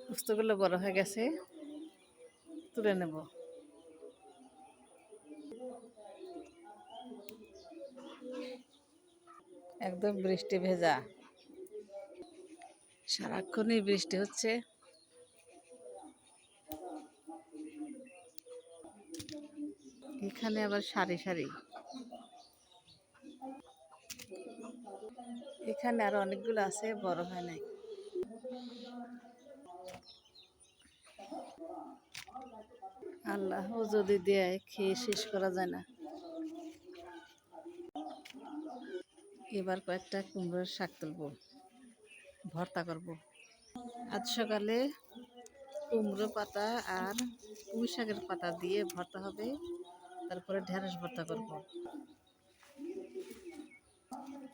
পোস্তগুলো বড় হয়ে গেছে, তুলে নেব। একদম বৃষ্টি ভেজা, সারাক্ষণই বৃষ্টি হচ্ছে। এখানে আবার সারি সারি, এখানে আরো অনেকগুলো আছে, বড় হয় নাই। আল্লাহ যদি দেয়, খেয়ে শেষ করা যায় না। এবার কয়েকটা কুমড়োর শাক তুলবো, ভর্তা করব। আজ সকালে কুমড়ো পাতা আর পুঁই শাকের পাতা দিয়ে ভর্তা হবে, তারপরে ঢেঁড়স ভর্তা করব।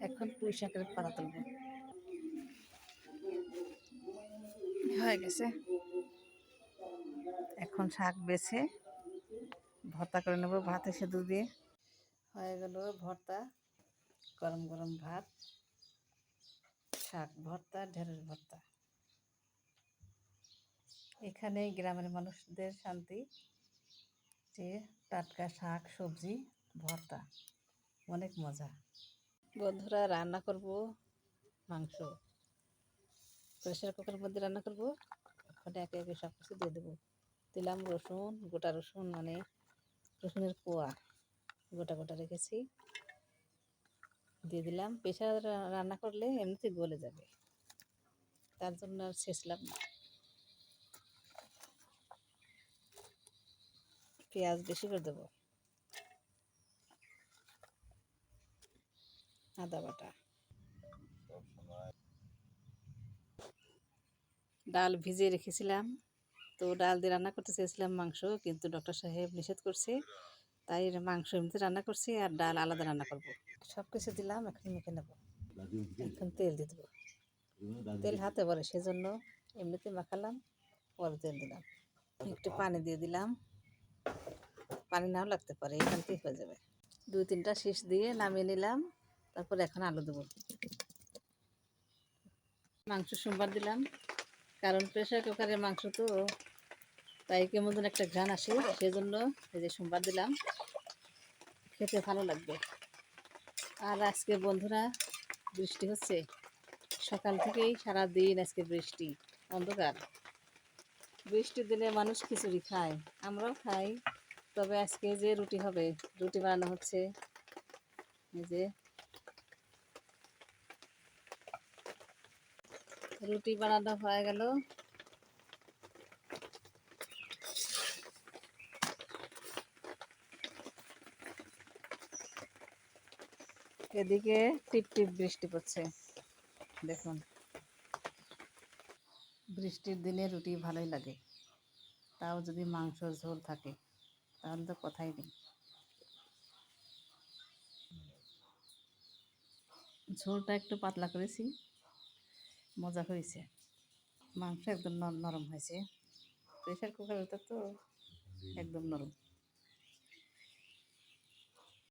এখন পুঁই শাকের পাতা তুলব, হয়ে গেছে। এখন শাক বেছে ভর্তা করে নেব ভাতে সেদ্ধ দিয়ে। হয়ে গেল ভর্তা, গরম গরম ভাত, শাক ভর্তা, ঢেঁড়স ভর্তা। এখানে গ্রামের মানুষদের শান্তি, যে টাটকা শাক সবজি ভর্তা, অনেক মজা। বন্ধুরা, রান্না করব মাংস, প্রেসার কুকারের মধ্যে রান্না করব। ওখানে একে একে সব কিছু দিয়ে দেবো। দিলাম রসুন, গোটা রসুন, মানে রসুনের কোয়া গোটা গোটা রেখেছি, দিয়ে দিলাম। প্রেসার রান্না করলে এমনিতে গলে যাবে, তার জন্য আর ছেঁচলাম না। পেঁয়াজ বেশি করে দেবো, আদা বাটা। ডাল ভিজিয়ে রেখেছিলাম, তো ডাল দিয়ে রান্না করতে চেয়েছিলাম মাংস, কিন্তু ডক্টর সাহেব নিষেধ করছে, তাই মাংস এমনিতে রান্না করছি আর ডাল আলাদা রান্না করব। সব কিছু দিলাম, এখন মেখে নেব। এখন তেল দিয়ে দেবো, তেল হাতে পড়ে সেজন্য এমনিতে মাখালাম, পরে তেল দিলাম। একটু পানি দিয়ে দিলাম, পানি নাও লাগতে পারে, এখান থেকে হয়ে যাবে। 2-3টা শীষ দিয়ে নামিয়ে নিলাম, তারপর এখন আলু দেবো। মাংস সোমবার দিলাম, কারণ প্রেসার কুকারের মাংস তো, তাই কেমন যেন একটা ঘ্রাণ আসে, সেজন্য এই যে সোমবার দিলাম, খেতে ভালো লাগবে। আর আজকে বন্ধুরা বৃষ্টি হচ্ছে, সকাল থেকেই সারাদিন আজকে বৃষ্টি, অন্ধকার। বৃষ্টির দিনে মানুষ খিচুড়ি খায়, আমরাও খাই, তবে আজকে যে রুটি হবে, রুটি বানানো হচ্ছে। এই যে রুটি বানানো হয়ে গেল। এদিকে টিপ টিপ বৃষ্টি পড়ছে, দেখুন। বৃষ্টির দিনে রুটি ভালোই লাগে, তাও যদি মাংসর ঝোল থাকে তাহলে তো কথাই নেই। ঝোলটা একটু পাতলা করেছি, মজা হয়েছে। মাংস একদম নরম হয়েছে, প্রেসার কুকারের তো একদম নরম।